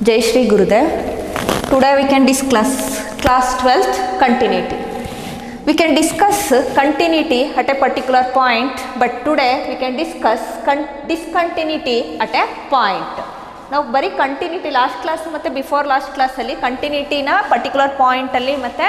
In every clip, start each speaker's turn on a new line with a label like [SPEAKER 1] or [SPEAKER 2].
[SPEAKER 1] Jai Shri Gurudev. Today we can discuss class 12th continuity. We can discuss continuity at a particular point, but today we can discuss discontinuity at a point. Now bari continuity last class matte before last class alli continuity na particular point alli matte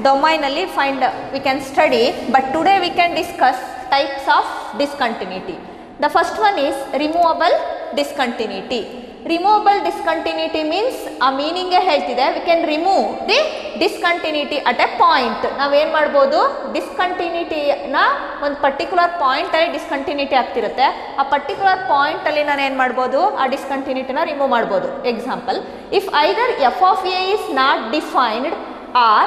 [SPEAKER 1] domain alli find we can study, but today we can discuss types of discontinuity. The first one is removable discontinuity. Removable discontinuity means a meaning ಹೇಳ್ತಿದೆ, we can remove the discontinuity at a point. ನಾವೇನು ಮಾಡ್ಬೋದು, discontinuity ನ ಒಂದು particular point ಅಲ್ಲಿ discontinuity ಆಗ್ತಿರುತ್ತೆ, ಆ particular point ಅಲ್ಲಿ ನಾನು ಏನು ಮಾಡ್ಬೋದು, ಆ ಡಿಸ್ಕಂಟಿನ್ಯೂಟಿನ ರಿಮೂವ್ ಮಾಡ್ಬೋದು. Example, if either F of A is not defined or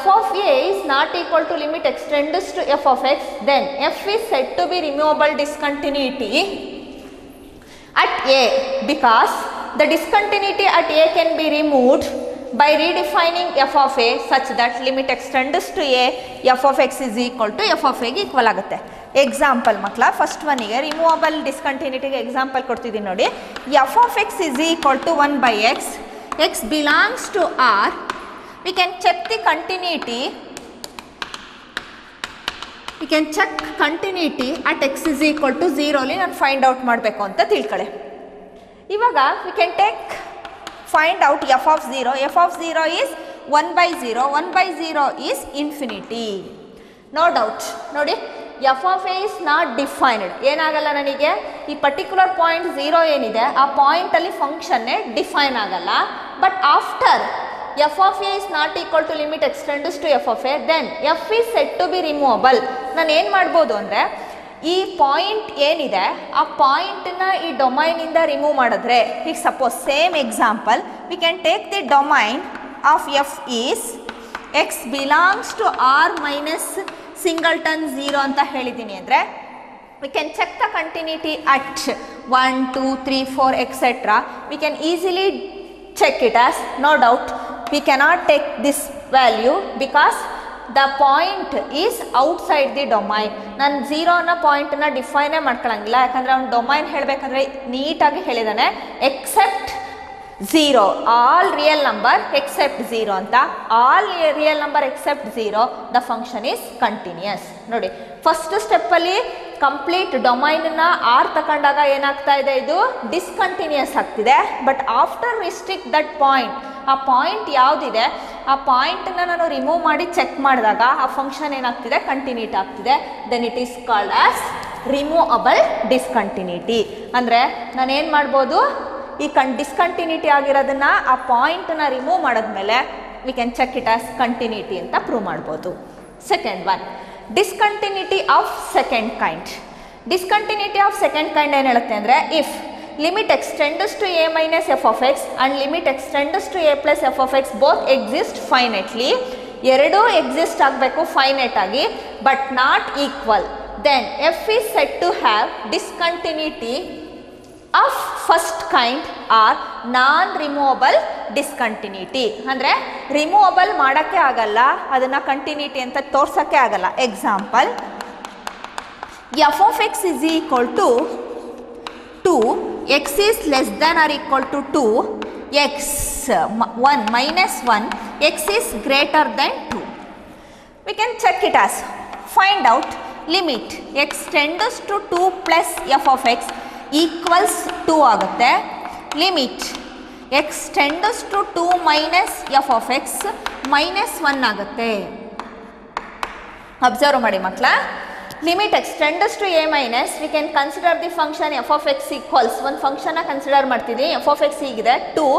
[SPEAKER 1] f of a is not equal to limit extends to f of x, then f is said to be removable discontinuity at a, because the discontinuity at a can be removed by redefining f of a such that limit extends to a, f of x is equal to f of a ಗೆ equal ಆಗುತ್ತೆ. Example ಮಕ್ಕಳ, first ಒನ್ನಿಗೆ removable ಡಿಸ್ಕಂಟಿನ್ಯೂಟಿಗೆ example ಕೊಡ್ತಿದ್ದೀನಿ ನೋಡಿ. f of x is equal to 1 by x, x belongs to R. We can check the continuity. We can check continuity at x is equal to 0 ಅಲ್ಲಿ ನಾನು find out ಮಾಡಬೇಕು ಅಂತ ತಿಳ್ಕೊಳ್ಳಿ. ಇವಾಗ we can take find out f of 0. f of 0 is 1 by 0. 1 by 0 is infinity. No doubt. ನೋಡಿ, f of a is not defined. ಏನಾಗಲ್ಲ ನನಗೆ, ಈ ಪರ್ಟಿಕ್ಯುಲರ್ ಪಾಯಿಂಟ್ 0 ಏನಿದೆ ಆ ಪಾಯಿಂಟ್ ಅಲ್ಲಿ ಫಂಕ್ಷನ್ನೇ ಡಿಫೈನ್ ಆಗಲ್ಲ. But after f of a is not equal to limit extends to f of a, then f is said to be removable. ನಾನು ಏನು ಮಾಡ್ಬೋದು ಅಂದರೆ, ಈ ಪಾಯಿಂಟ್ ಏನಿದೆ ಆ ಪಾಯಿಂಟನ್ನ ಈ ಡೊಮೈನಿಂದ ರಿಮೂವ್ ಮಾಡಿದ್ರೆ, ಈಗ suppose same example, we can take the domain of F is X belongs to R minus singleton 0 ಅಂತ ಹೇಳಿದ್ದೀನಿ ಅಂದರೆ, we can check the continuity at 1, 2, 3, 4 etc. We can easily check it as, no doubt we cannot take this value because the point is outside the domain. ನಾನು 0 ನ ಪಾಯಿಂಟನ್ನ ಡಿಫೈನೇ ಮಾಡ್ಕೊಳ್ಳಂಗಿಲ್ಲ, ಯಾಕಂದರೆ ಅವ್ನು domain ಹೇಳಬೇಕಂದ್ರೆ ನೀಟಾಗಿ ಹೇಳಿದಾನೆ, except 0, all real number except 0 ಅಂತ. All real number except 0, the function is continuous. ನೋಡಿ, first ಸ್ಟೆಪ್ಪಲ್ಲಿ ಕಂಪ್ಲೀಟ್ ಡೊಮೈನ್ನ ಆರ್ ತಗೊಂಡಾಗ ಏನಾಗ್ತಾ ಇದೆ, ಇದು ಡಿಸ್ಕಂಟಿನ್ಯೂಸ್ ಆಗ್ತಿದೆ. But after restrict that point, ಆ ಪಾಯಿಂಟ್ ಯಾವುದಿದೆ ಆ ಪಾಯಿಂಟನ್ನು ನಾನು ರಿಮೂವ್ ಮಾಡಿ ಚೆಕ್ ಮಾಡಿದಾಗ ಆ ಫಂಕ್ಷನ್ ಏನಾಗ್ತಿದೆ, ಕಂಟಿನ್ಯೂಟ್ ಆಗ್ತಿದೆ. Then it is called as removable discontinuity. ಅಂದರೆ ನಾನು ಏನು ಮಾಡ್ಬೋದು, ಈ ಡಿಸ್ಕಂಟಿನ್ಯೂಟಿ ಆಗಿರೋದನ್ನ ಆ ಪಾಯಿಂಟನ್ನ ರಿಮೂವ್ ಮಾಡಿದ್ಮೇಲೆ we can check it as continuity ಅಂತ ಪ್ರೂವ್ ಮಾಡ್ಬೋದು. Second one, discontinuity of second kind. Discontinuity of second kind ಏನು ಹೇಳುತ್ತೆ ಅಂದರೆ, if limit extends to a minus f of x and limit extends to a plus f of x both exist finitely, ಎರಡೂ exist ಆಗಬೇಕು finite ಆಗಿ, but not equal, then f is said to have discontinuity of first kind or non-removable discontinuity. ಅಂದರೆ removable ಮಾಡೋಕ್ಕೆ ಆಗಲ್ಲ, ಅದನ್ನು continuity ಅಂತ ತೋರ್ಸೋಕ್ಕೆ ಆಗಲ್ಲ. Example, f of x is equal to 2, x is less than or equal to 2, x 1 minus 1, x is greater than 2. We can check it as, find out limit x tends to 2 plus f of x equals 2 ಆಗುತ್ತೆ, limit x tends to 2 minus f of x minus 1 ಆಗುತ್ತೆ. Observe ಮಾಡಿ ಮಕ್ಕಳ, limit extends to a minus, we can consider the function f of x equals, ಒಂದು ಫಂಕ್ಷನ್ನ consider ಮಾಡ್ತಿದ್ದೀನಿ, f of x ಹೀಗಿದೆ 2,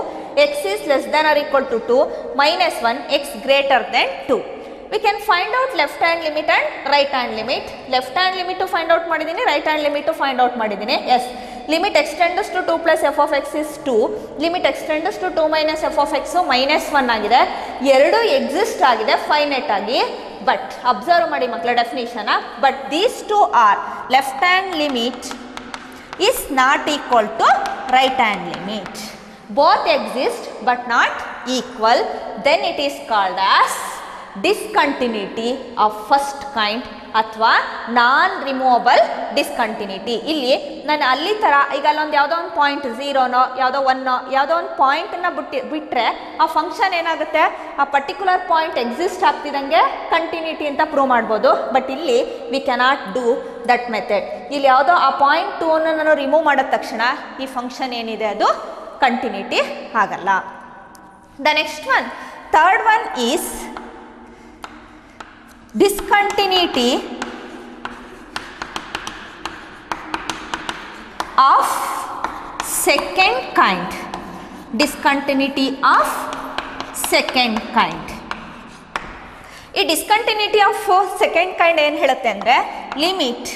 [SPEAKER 1] x is less than or equal to 2, minus 1, x greater than 2. We can find out left hand limit and right hand limit. Left hand limit to find out ಮಾಡಿದ್ದೀನಿ, right hand limit to find out ಮಾಡಿದ್ದೀನಿ. Yes, limit extends to 2 plus f of x is 2, limit extends to 2 minus f of x minus 1 ಆಗಿದೆ. ಎರಡು exist ಆಗಿದೆ finite ಆಗಿ. But observe ಮಾಡಿ ಮಕ್ಕಳ definition, but these two are left hand limit is not equal to right hand limit. Both exist but not equal, then it is called as discontinuity of first kind ಅಥವಾ non removable discontinuity. ಇಲ್ಲಿ ನಾನು ಅಲ್ಲಿ ಥರ ಈಗ ಅಲ್ಲೊಂದು ಯಾವುದೋ ಒಂದು point 0ನೋ ಯಾವುದೋ 1ನೋ ಯಾವುದೋ ಒಂದು ಪಾಯಿಂಟನ್ನು ಬಿಟ್ಟರೆ ಆ ಫಂಕ್ಷನ್ ಏನಾಗುತ್ತೆ, ಆ ಪರ್ಟಿಕ್ಯುಲರ್ ಪಾಯಿಂಟ್ ಎಕ್ಸಿಸ್ಟ್ ಆಗ್ತಿದ್ದಂಗೆ ಕಂಟಿನ್ಯೂಟಿ ಅಂತ ಪ್ರೂವ್ ಮಾಡ್ಬೋದು. ಬಟ್ ಇಲ್ಲಿ we cannot do that method. ಇಲ್ಲಿ ಯಾವುದೋ ಆ ಪಾಯಿಂಟ್ 2ಅನ್ನು ನಾನು ರಿಮೂವ್ ಮಾಡಿದ ತಕ್ಷಣ ಈ ಫಂಕ್ಷನ್ ಏನಿದೆ ಅದು ಕಂಟಿನ್ಯೂಟಿ ಆಗಲ್ಲ. The next one, third one is discontinuity of second kind. Discontinuity of second kind. ಈ ಡಿಸ್ಕಂಟಿನ್ಯೂಟಿ ಆಫ್ ಸೆಕೆಂಡ್ ಕೈಂಡ್ ಏನು ಹೇಳುತ್ತೆ ಅಂದರೆ, limit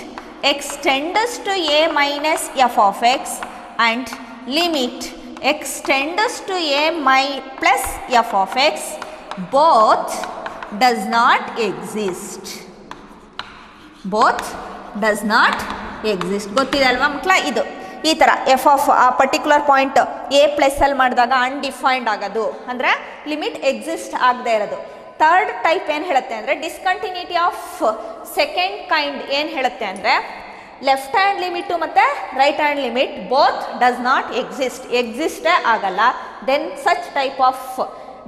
[SPEAKER 1] X tends to A minus F of X and limit X tends to A plus F of X both does not exist. Both does not exist. ಗೊತ್ತಿದೆ ಅಲ್ವಾ ಮಕ್ಕಳ? ಇದು ಈ ಥರ F of ಆ ಪರ್ಟಿಕ್ಯುಲರ್ ಪಾಯಿಂಟ್ ಎ ಪ್ಲಸ್ ಅಲ್ಲಿ ಮಾಡಿದಾಗ undefined ಆಗೋದು ಅಂದರೆ ಲಿಮಿಟ್ ಎಕ್ಸಿಸ್ಟ್ ಆಗದೆ ಇರೋದು. ಥರ್ಡ್ ಟೈಪ್ ಏನು ಹೇಳುತ್ತೆ ಅಂದರೆ, ಡಿಸ್ಕಂಟಿನ್ಯೂಟಿ ಆಫ್ ಸೆಕೆಂಡ್ ಕೈಂಡ್ ಏನು ಹೇಳುತ್ತೆ ಅಂದರೆ, ಲೆಫ್ಟ್ ಹ್ಯಾಂಡ್ ಲಿಮಿಟು ಮತ್ತು right hand limit both does not ಎಕ್ಸಿಸ್ಟೇ ಆಗಲ್ಲ. Then such type of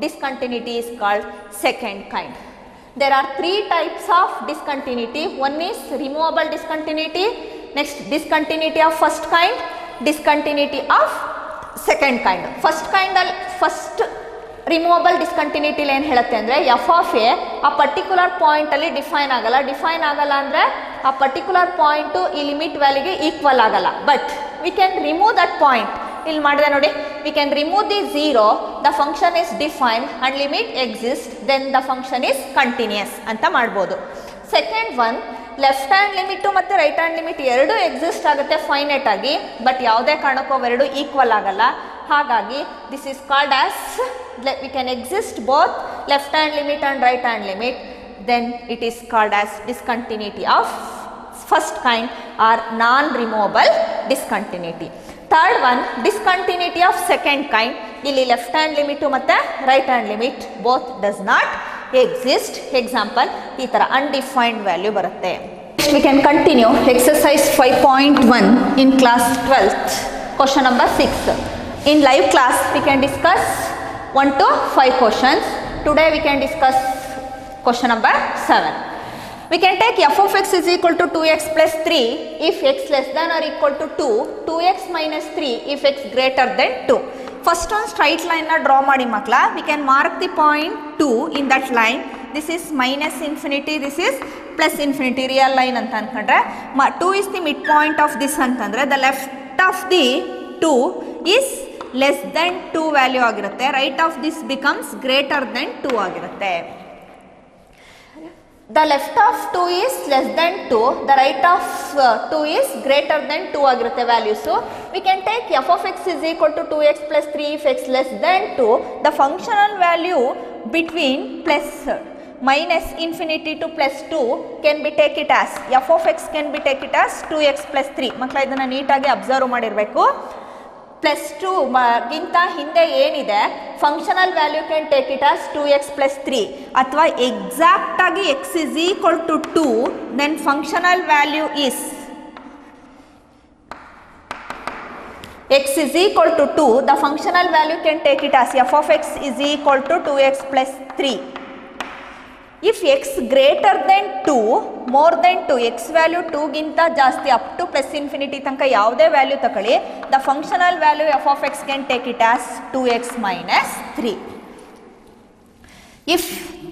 [SPEAKER 1] discontinuity is called second kind. There are three types of discontinuity. One is removable discontinuity, next discontinuity of first kind, discontinuity of second kind. First kind ಅಲ್ಲಿ first removable discontinuity ಏನು ಹೇಳುತ್ತೆ ಅಂದರೆ, F of a ಆ particular ಪಾಯಿಂಟಲ್ಲಿ define ಆಗಲ್ಲ ಅಂದರೆ ಆ particular point ಈ ಲಿಮಿಟ್ ವ್ಯಾಲ್ಯೂಗೆ ಈಕ್ವಲ್ ಆಗಲ್ಲ. But we can remove that point. ಇಲ್ಲಿ ಮಾಡಿದೆ ನೋಡಿ, we can remove the 0, the function is defined and limit exist, then the function is continuous ಅಂತ ಮಾಡ್ಬೋದು. Second one, left hand limit ಮತ್ತು right hand limit ಎರಡೂ exist ಆಗುತ್ತೆ finite ಆಗಿ, but ಯಾವುದೇ ಕಾರಣಕ್ಕೂ ಅವೆರಡು ಈಕ್ವಲ್ ಆಗಲ್ಲ. ಹಾಗಾಗಿ this is called as, we can exist both left hand limit and right hand limit, then it is called as discontinuity of first kind or non removable discontinuity. Third one, discontinuity of second kind. ಇಲ್ಲಿ left hand limit ಮತ್ತು right hand limit both does not exist. Example ಈ ಥರ undefined value ಬರುತ್ತೆ. We can continue exercise 5.1 in class 12th, question number 6. In live class we can discuss 1 to 5 questions. Today we can discuss question number 7. We can take f of x is equal to 2x plus 3 if x less than or equal to 2, 2x minus 3 if x greater than 2. First one straight line na draw ಮಾಡಿ ಮಕ್ಕಳ. We can mark the point 2 in that line. This is minus infinity, this is plus infinity, real line ಅಂತ ಅನ್ಕೊಂಡ್ರೆ 2 is the midpoint of this ಅಂತಂದ್ರೆ the left of the 2 is less than 2 value ಆಗಿರುತ್ತೆ. Right of this becomes greater than 2 ಆಗಿರುತ್ತೆ. The left of 2 is less than 2, the right of 2 is greater than 2 ಆಗಿರುತ್ತೆ value. So we can take f of x is equal to 2x plus 3 if x less than 2. The functional value between plus minus infinity to plus 2 can be take it as, f of x can be take it as 2x plus 3. ಮಕ್ಕಳ ಇದನ್ನು ನೀಟಾಗಿ observe ಮಾಡಿರಬೇಕು. Plus 2 ಗಿಂತ ಹಿಂದೆ ಏನಿದೆ functional value can take it as 2x plus 3, ಅಥವಾ exact ಆಗಿ x is equal to 2, then functional value is x is equal to 2, the functional value can take it as f of x is equal to 2x plus 3. If x greater than 2, more than 2, x value 2 ಗಿಂತ ಜಾಸ್ತಿ up to plus infinity ತನಕ ಯಾವುದೇ value ತಗೊಳ್ಳಿ, the functional value f of x can take it as 2x minus 3. If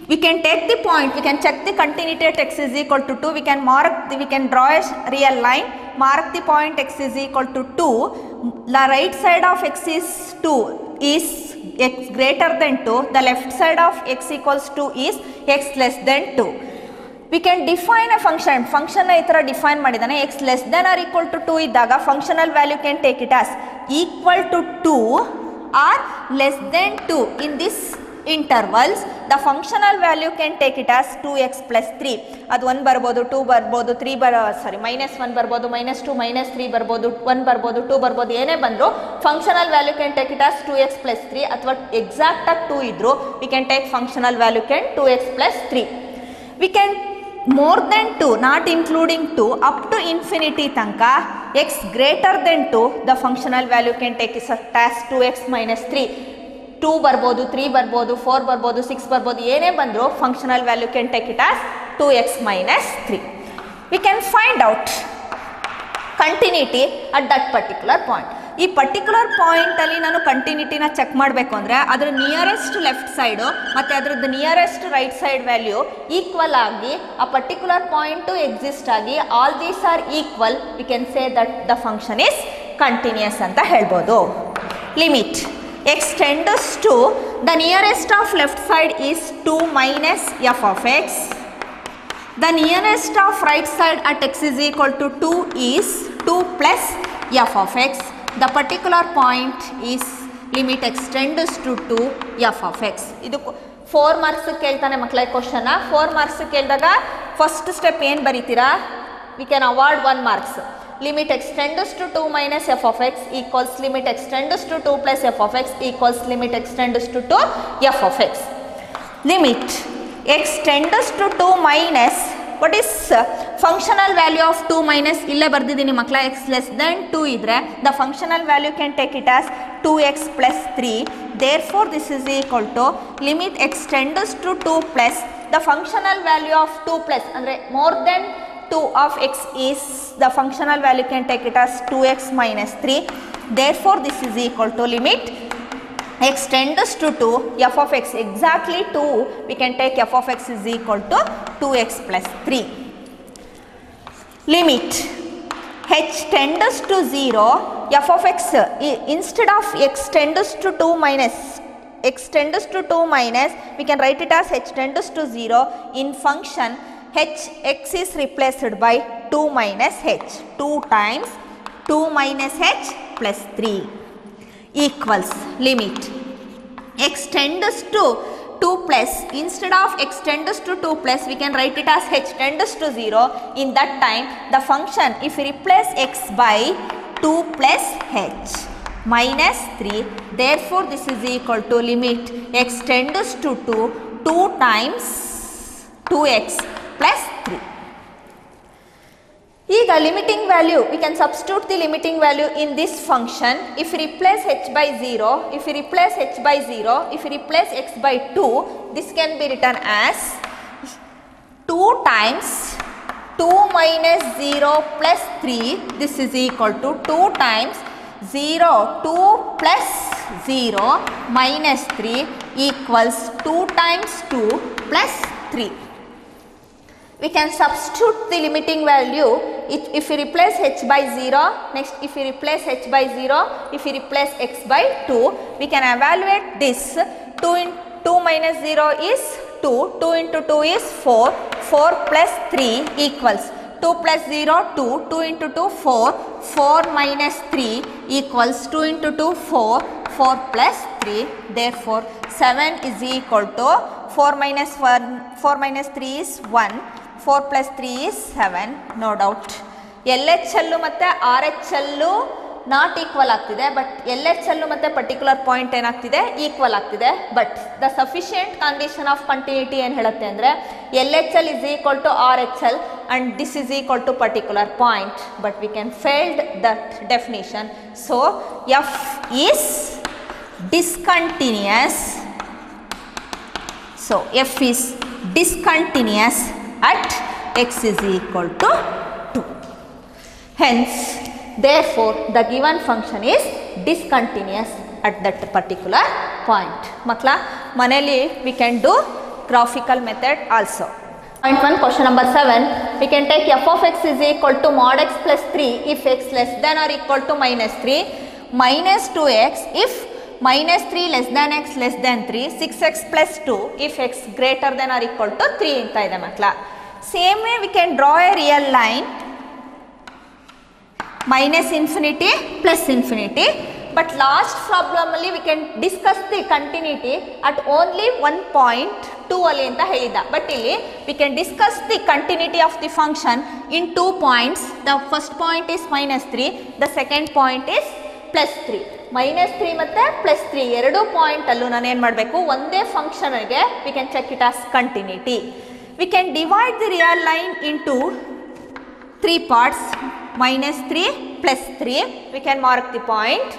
[SPEAKER 1] we can take the point, we can check the continuity at x is equal to 2, we can draw a real line, mark the point x is equal to 2, the right side of x is 2 is x greater than 2, the left side of x equals 2 is x less than 2. We can define a function ಈ ಥರ define ಮಾಡಿದ್ದಾನೆ. x less than or equal to 2 ಇದ್ದಾಗ functional value can take it as equal to 2 or less than 2. In this intervals, the functional value can take it as 2x plus 3. ಅದು 1 ಬರ್ಬೋದು, 2 ಬರ್ಬೋದು, -1 ಬರ್ಬೋದು, -2, -3 ಬರ್ಬೋದು, 1 ಬರ್ಬೋದು, 2 ಬರ್ಬೋದು, ಏನೇ ಬಂದರೂ functional value can take it as 2x plus 3 ಅಥವಾ ಎಕ್ಸಾಕ್ಟ್ ಆಗಿ 2 ಇದ್ರು V can take functional value can 2x plus 3. We can more than 2 not including 2 up to infinity ತನಕ x greater than 2 the functional value can take it as 2x minus 3. 2 ಬರ್ಬೋದು, 3 ಬರ್ಬೋದು, 4 ಬರ್ಬೋದು, 6 ಬರ್ಬೋದು, ಏನೇ ಬಂದರೂ functional value can take it as 2x minus 3. We can find out continuity at that particular point. ಈ particular ಪಾಯಿಂಟಲ್ಲಿ ನಾನು ಕಂಟಿನ್ಯೂಟಿನ check ಮಾಡಬೇಕು ಅಂದರೆ ಅದರ ನಿಯರೆಸ್ಟ್ ಲೆಫ್ಟ್ ಸೈಡು ಮತ್ತು ಅದರದ್ದು nearest right side value equal ಆಗಿ ಆ ಪರ್ಟಿಕ್ಯುಲರ್ ಪಾಯಿಂಟು ಎಕ್ಸಿಸ್ಟ್ ಆಗಿ all these are equal, we can say that the function is continuous ಅಂತ ಹೇಳ್ಬೋದು. Limit x tends to the nearest of left side is 2 minus f of x. The nearest of right side at x is equal to 2 is 2 plus f of x. The particular point is limit x tends to 2 f of x. ಇದು 4 marks ಕೇಳ್ತಾನೆ ಮಕ್ಕಳ question. 4 marks ಕೇಳಿದಾಗ first step ಏನು ಬರೀತೀರಾ, we can award 1 marks. limit x tends to 2 minus f of x equals limit x tends to 2 plus f of x equals limit x tends to 2 f of x. Limit x tends to 2 minus what is functional value of 2 minus ಇಲ್ಲೇ ಬರ್ದಿದ್ದೀನಿ ಮಕ್ಕಳ, x less than 2 ಇದ್ರೆ the functional value can take it as 2x plus 3. Therefore this is equal to limit x tends to 2 plus the functional value of 2 plus ಅಂದರೆ more than 2 of x is the functional value can take it as 2x minus 3. Therefore this is equal to limit x tends to 2 f of x exactly 2, we can take f of x is equal to 2x plus 3. Limit h tends to 0 f of x instead of x tends to 2 minus x tends to 2 minus we can write it as h tends to 0 in function h x is replaced by 2 minus h, 2 times 2 minus h plus 3 equals limit x tends to 2 plus instead of x tends to 2 plus we can write it as h tends to 0. In that time the function if we replace x by 2 plus h minus 3, therefore this is equal to limit x tends to 2 times 2x plus 3. ಈಗ limiting value we can substitute the limiting value in this function. If we replace h by 0, if we replace h by 0, if we replace x by 2, this can be written as 2 times 2 minus 0 plus 3, this is equal to 2 times 0 2 plus 0 minus 3 equals 2 times 2 plus 3. We can substitute the limiting value if we replace h by 0, next if we replace h by 0, if we replace x by 2, we can evaluate this. 2 minus 0 is 2, 2 into 2 is 4, 4 plus 3 equals 2 plus 0 2, 2 into 2 4, 4 minus 3 equals 2 into 2 4, 4 plus 3, therefore 7 is equal to 4 minus 3 is 1, 4 plus 3 is 7, no doubt. LHL ಮತ್ತು RHL not equal ಆಗ್ತಿದೆ, but LHL ಮತ್ತು particular point ಏನಾಗ್ತಿದೆ equal ಆಗ್ತಿದೆ. But the sufficient condition of continuity ಏನು ಹೇಳುತ್ತೆ ಅಂದರೆ LHL is equal to RHL and this is equal to particular point, but we can failed that definition. So F is discontinuous. So F is discontinuous at x is equal to 2. Hence, therefore, the given function is discontinuous at that particular point. Makla, maneli we can do graphical method also. Point 1, question number 7. We can take f of x is equal to mod x plus 3 if x less than or equal to minus 3, minus 2x if minus 3 less than x less than 3, 6x plus 2 if x greater than or equal to 3 ಅಂತ ಇದೆ ಮಕ್ಕಳ. Same way we can draw a real line minus infinity plus infinity. But last ಪ್ರಾಬ್ಲಮಲ್ಲಿ we can discuss the continuity at only 1.2 ಅಲ್ಲಿ ಅಂತ ಹೇಳಿದ್ದ. But ಇಲ್ಲಿ we can discuss the continuity of the function in 2 points. The first point is -3, the second point is +3. -3 ಮತ್ತು +3 ಎರಡೂ ಪಾಯಿಂಟಲ್ಲೂ ನಾನು ಏನು ಮಾಡಬೇಕು, ಒಂದೇ ಫಂಕ್ಷನ್ಗೆ we can check it as continuity. We can divide the real line into 3 parts, -3, +3. We can mark the point.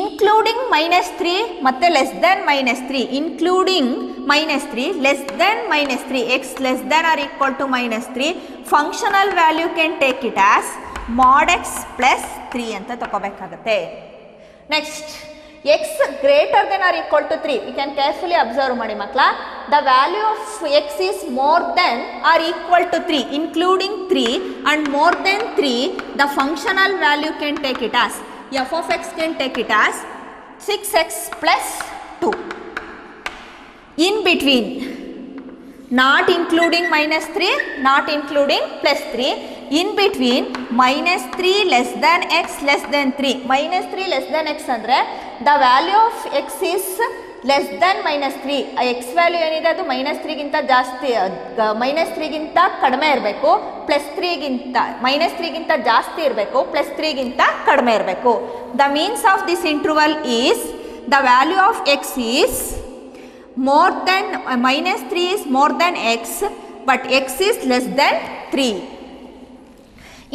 [SPEAKER 1] Including -3 ಮತ್ತೆ less than -3, including -3, less than -3, x less than or equal to -3, functional value can take it as mod x plus 3 ಅಂತ ತಗೋಬೇಕಾಗುತ್ತೆ. Next x greater than or equal to 3, we can carefully observe ಮಾಡಿ ಮಕ್ಕಳ. The value of x is more than or equal to 3, including 3 and more than 3, the functional value can take it as, f of x can take it as 6x plus 2. In between, not including -3, not including +3, in between -3 less than x less than 3, -3 less than x ಅಂದರೆ the value of x is less than -3. x value ಏನಿದೆ ಅದು -3ಗಿಂತ ಜಾಸ್ತಿ, -3ಗಿಂತ ಕಡಿಮೆ ಇರಬೇಕು, +3ಗಿಂತ -3ಗಿಂತ ಜಾಸ್ತಿ ಇರಬೇಕು, +3ಗಿಂತ ಕಡಿಮೆ ಇರಬೇಕು. The means of this interval is the value of x is more than -3 is more than x, but x is less than 3.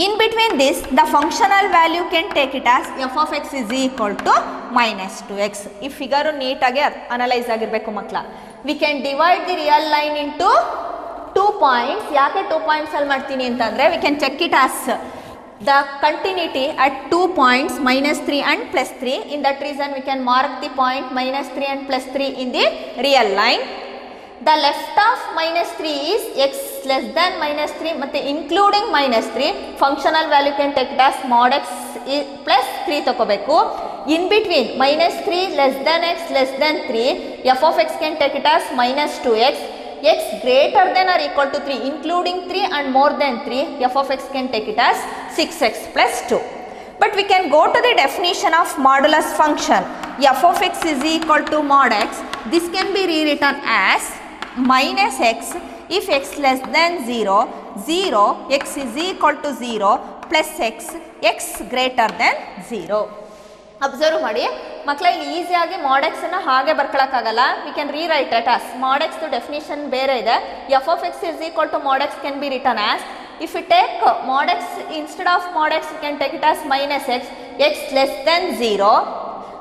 [SPEAKER 1] In between this, the functional value can take it as f of x is equal to -2x. ಈ figure ನೀಟಾಗಿ analyse ಆಗಿರಬೇಕು ಮಕ್ಕಳ. We can divide the real line into 2 points. ಯಾಕೆ 2 points ಅಲ್ಲಿ ಮಾಡ್ತೀನಿ ಅಂತಂದರೆ we can check it as the continuity at 2 points -3 and +3. In that reason we can mark the point -3 and +3 in the real line. The left of -3 is x less than -3 ಮತ್ತೆ including -3, functional value can take it as mod x plus 3 ತಗೋಬೇಕು. In between -3 less than x less than 3, f of x can take it as -2x. x greater than or equal to 3, including 3 and more than 3, f of x can take it as 6x plus 2. But we can go to the definition of modulus function. f of x is equal to mod x. This can be rewritten as -x if x less than 0, 0, x is equal to 0 plus x, x greater than 0. Observe ಮಾಡಿ ಮಕ್ಕಳ, ಇಲ್ಲಿ ಈಸಿಯಾಗಿ mod x ಅನ್ನು ಹಾಗೆ ಬರ್ಕೊಳ್ಳೋಕ್ಕಾಗಲ್ಲ. We can rewrite it as mod x definition ಬೇರೆ ಇದೆ. f of x is equal to mod x can be written as, if we take mod x instead of mod x, we can take it as -x, x less than 0.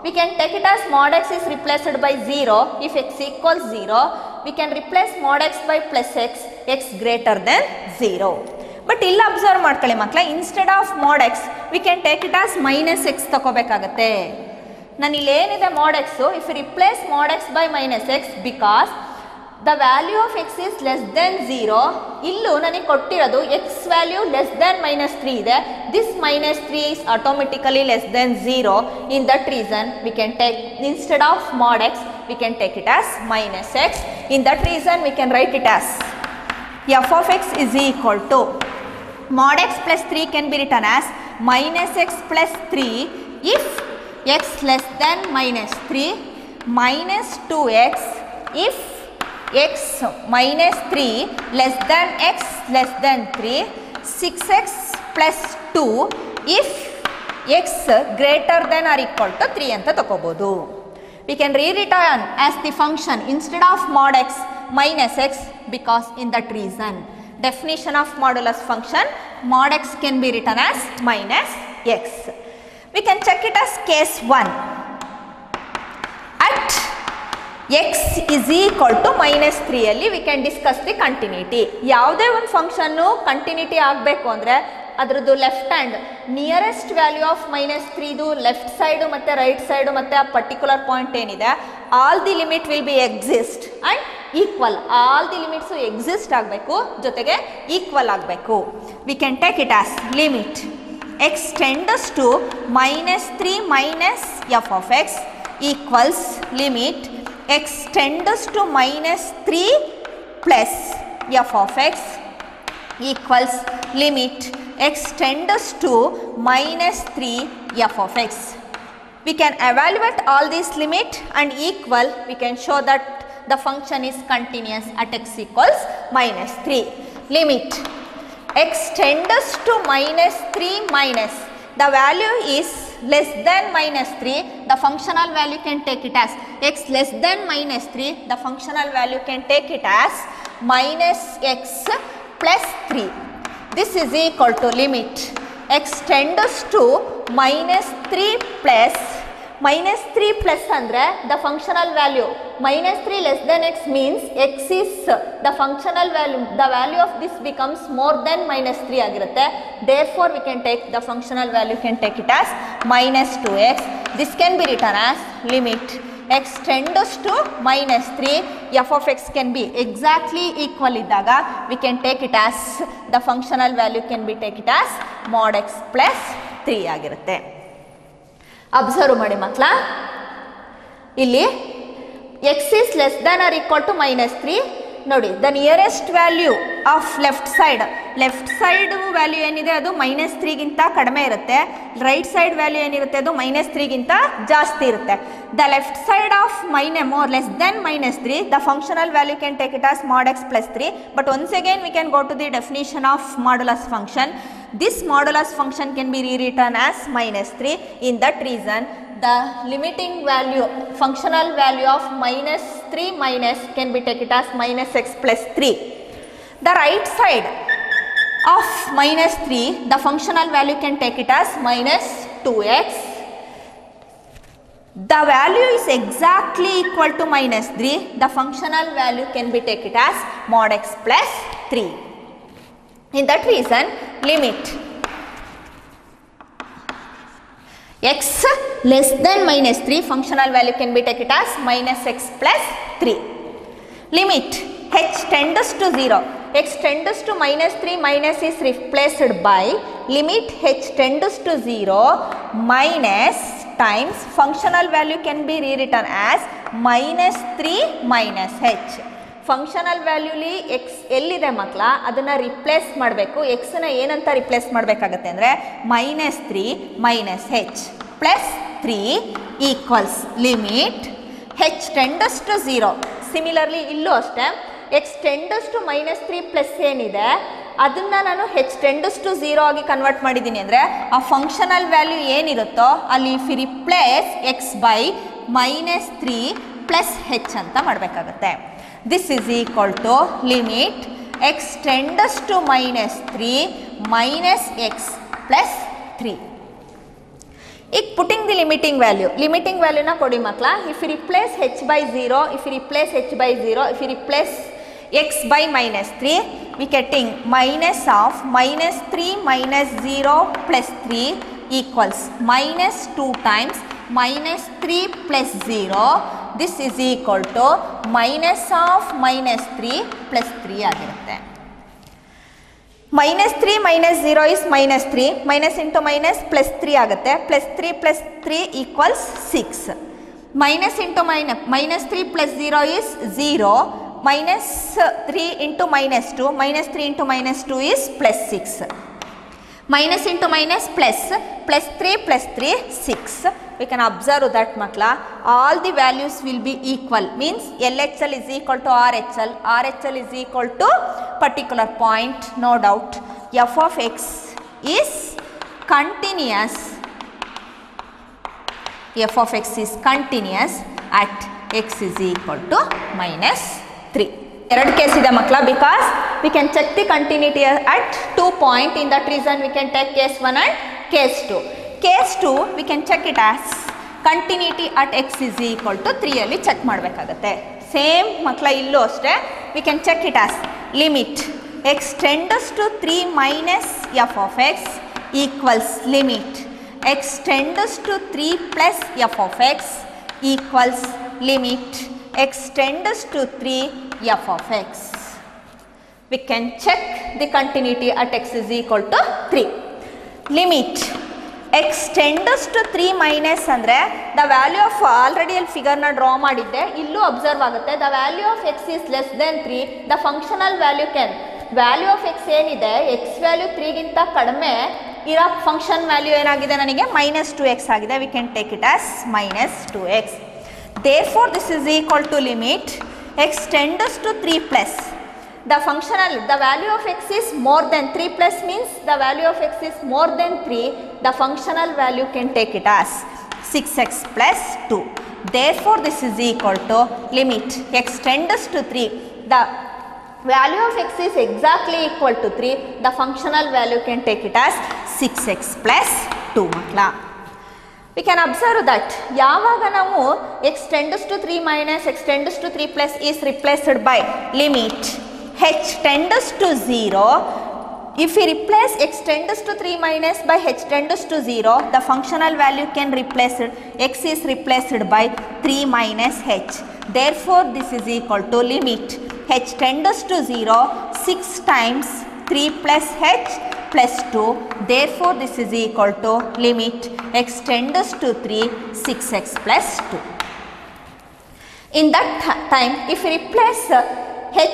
[SPEAKER 1] We can take it as mod x is replaced by 0 if x equals 0. We can replace mod x by plus x, x greater than 0. But ಇಲ್ಲಿ observe ಮಾಡ್ಕೊಳ್ಳಿ ಮಕ್ಕಳ, instead of mod x we can take it as -x ತಗೋಬೇಕಾಗತ್ತೆ. ನಾನು ಇಲ್ಲಿ ಏನಿದೆ mod x, if you replace mod x by -x, because the value of x is less than 0. ಇಲ್ಲೂ ನನಗೆ ಕೊಟ್ಟಿರೋದು x ವ್ಯಾಲ್ಯೂ ಲೆಸ್ ದೆನ್ -3 ಇದೆ. This -3 is automatically less than 0. In that reason we can take, instead of mod x we can take it as -x. In that reason we can write it as f of x is equal to mod x plus 3 can be written as -x plus 3 if x less than -3, -2x if x -3 less than x less than 3, 6x plus 2 if x greater than or equal to 3 ಅಂತ ತಗೋಬಹುದು. We can rewrite as the function instead of mod x -x, because in that reason definition of modulus function, mod x can be written as -x. We can check it as case 1. At x is equal to -3 ಅಲ್ಲಿ we can discuss the continuity. ಯಾವುದೇ ಒಂದು function continuity ಆಗಬೇಕು ಅಂದರೆ ಅದರದ್ದು left hand nearest value of -3ದು left side ಮತ್ತು right side ಮತ್ತು ಆ ಪರ್ಟಿಕ್ಯುಲರ್ ಪಾಯಿಂಟ್ ಏನಿದೆ, all the limit will be exist and equal. All the limits exist ಆಗಬೇಕು, ಜೊತೆಗೆ ಈಕ್ವಲ್ ಆಗಬೇಕು. We can take it as limit x tends to -3 minus f of x equals limit x tends to -3 plus f of x equals limit x tends to -3 f of x. we can evaluate all these limit and equal, we can show that the function is continuous at x equals minus 3. Limit x tends to minus 3 minus, the value is less than minus 3, the functional value can take it as x less than minus 3, the functional value can take it as minus x plus 3. This is equal to limit x tends to minus 3 plus andre the functional value minus 3 less than x means x is the functional value, the value of this becomes more than minus 3 agirutte, therefore we can take the functional value can take it as minus 2x. This can be written as limit x tends to minus 3, f of x can be exactly equal iddaga we can take it as the functional value can be take it as mod x plus 3 ಆಗಿರುತ್ತೆ. Observe ಮಾಡಿ ಮಕ್ಕಳ, ಇಲ್ಲಿ x is less than or equal to minus 3, ನೋಡಿ the nearest value of left side value ಏನಿದೆ ಅದು minus 3ಗಿಂತ ಕಡಿಮೆ ಇರುತ್ತೆ, right side value ಏನಿರುತ್ತೆ ಅದು ಮೈನಸ್ 3ಗಿಂತ ಜಾಸ್ತಿ ಇರುತ್ತೆ. The left side of more less than minus 3, the functional value can take it as mod x plus 3, but once again we can go to the definition of modulus function. This modulus function can be rewritten as minus 3. In that reason, the limiting value, functional value of minus 3 minus can be taken as minus x plus 3. The right side of minus 3, the functional value can take it as minus 2x. The value is exactly equal to minus 3. The functional value can be taken as mod x plus 3. In that reason, limit x less than minus 3, functional value can be taken as minus x plus 3. Limit h tends to 0, x tends to minus 3 minus is replaced by limit h tends to 0 minus times functional value can be rewritten as minus 3 minus h. Functional ವ್ಯಾಲ್ಯೂಲಿ X ಎಲ್ಲಿದೆ ಮಕ್ಕಳ ಅದನ್ನು replace ಮಾಡಬೇಕು. ಎಕ್ಸ್ನ ಏನಂತ replace ಮಾಡಬೇಕಾಗತ್ತೆ ಅಂದರೆ minus 3 minus h plus 3 equals limit h tends to 0. Similarly ಇಲ್ಲೂ ಅಷ್ಟೇ x tends to minus 3 plus ಏನಿದೆ ಅದನ್ನು ನಾನು h tends to 0 ಆಗಿ ಕನ್ವರ್ಟ್ ಮಾಡಿದ್ದೀನಿ ಅಂದರೆ ಆ ಫಂಕ್ಷನಲ್ ವ್ಯಾಲ್ಯೂ ಏನಿರುತ್ತೋ ಅಲ್ಲಿ if you replace x by minus 3 plus h ಅಂತ ಮಾಡಬೇಕಾಗತ್ತೆ. This is equal to limit x tends to minus 3 minus x plus 3. ಈಗ putting the limiting value na kodi makla, if you replace h by 0, if you replace h by 0, if you replace x by minus 3, we getting minus of minus 3 minus 0 plus 3 equals minus 2 times minus 3 plus 0. This is equal to minus of minus 3 plus 3 ಆಗಿರುತ್ತೆ. minus 3 minus 0 is minus 3, minus into minus plus 3 ಆಗುತ್ತೆ, plus 3 equals 6. minus into minus 3 plus 0 is 0, minus 3 into minus 2, minus 3 into minus 2 is plus 6. Minus into minus plus 3 plus 3 6. We can observe that makla all the values will be equal, means LHL is equal to RHL, RHL is equal to particular point, no doubt. F of x is continuous, f of x is continuous at x is equal to minus 3. ಎರಡು case ಇದೆ ಮಕ್ಕಳ, because we can check the continuity at 2 point. In that reason we can take case 1 and case 2. Case 2 we can check it as continuity at X is equal to 3 ಅಲ್ಲಿ check ಮಾಡಬೇಕಾಗತ್ತೆ. Same ಮಕ್ಕಳ ಇಲ್ಲೂ ಅಷ್ಟೇ, we can check it as limit X tends to 3 minus F of X equals limit X tends to 3 plus F of X equals limit x tends to 3 f of x. We can check the continuity at x is equal to 3. Limit x tends to 3 minus andre the value of already al figure na draw madidde illu observe agutte, the value of x is less than 3, the functional value of x ಏನide x value 3 ಗಿಂತ ಕಡಿಮೆ ಇರೋ function value ಏನಾಗಿದೆ ನನಗೆ -2x ಆಗಿದೆ. V can take it as -2x. therefore this is equal to limit x tends to 3 plus the value of x is more than 3 plus means the value of x is more than 3. The functional value can take it as 6x plus 2. therefore this is equal to limit x tends to 3. The value of x is exactly equal to 3. The functional value can take it as 6x plus 2 makla. We can observe that ಯಾವಾಗ ನಾವು x tends to 3 minus x tends to 3 plus is replaced by limit h tends to 0. If we replace x tends to 3 minus by h tends to 0, the functional value can replace it. X is replaced by 3 minus h. Therefore this is equal to limit h tends to 0 6 times 3 plus h plus 2. therefore this is equal to limit x tends to 3 6x plus 2. In that time if we replace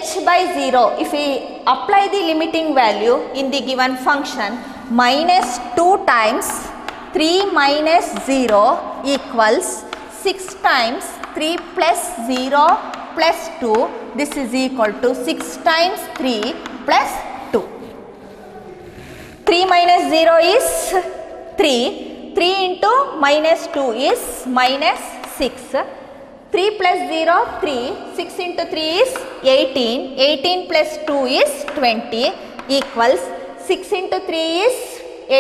[SPEAKER 1] h by 0, if we apply the limiting value in the given function, -2 times 3 minus 0 equals 6 times 3 plus 0 plus 2. This is equal to 6 times 3 plus 2. 3 minus 0 is 3. 3 into -2 is -6. 3 plus 0 3. 6 into 3 is 18. 18 plus 2 is 20 equals 6 into 3 is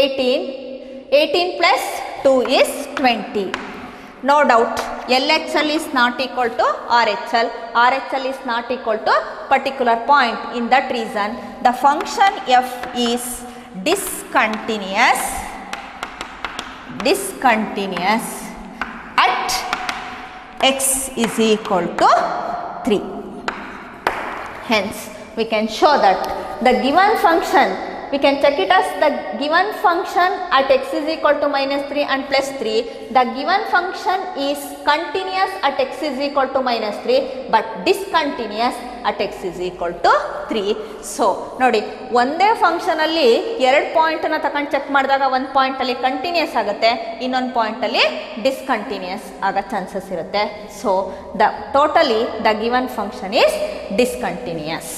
[SPEAKER 1] 18. 18 plus 2 is 20. No doubt LHL is not equal to RHL. RHL is not equal to particular point. In that reason the function f is discontinuous at x is equal to 3. Hence we can show that the given function, we can check it as the given function at x is equal to -3 and +3. The given function is continuous at x is equal to -3 but discontinuous at x is equal to 3. So ನೋಡಿ, ಒಂದೇ function ಅಲ್ಲಿ ಎರಡು point ನ ತಕೊಂಡು check ಮಾಡಿದಾಗ ಒಂದು point ಅಲ್ಲಿ continuous ಆಗುತ್ತೆ, ಇನ್ನೊಂದು ಪಾಯಿಂಟ್ ಅಲ್ಲಿ ಡಿಸ್ಕಂಟಿನ್ಯೂಸ್ ಆಗೋ ಚಾನ್ಸಸ್ ಇರುತ್ತೆ. So the totally the given function is discontinuous.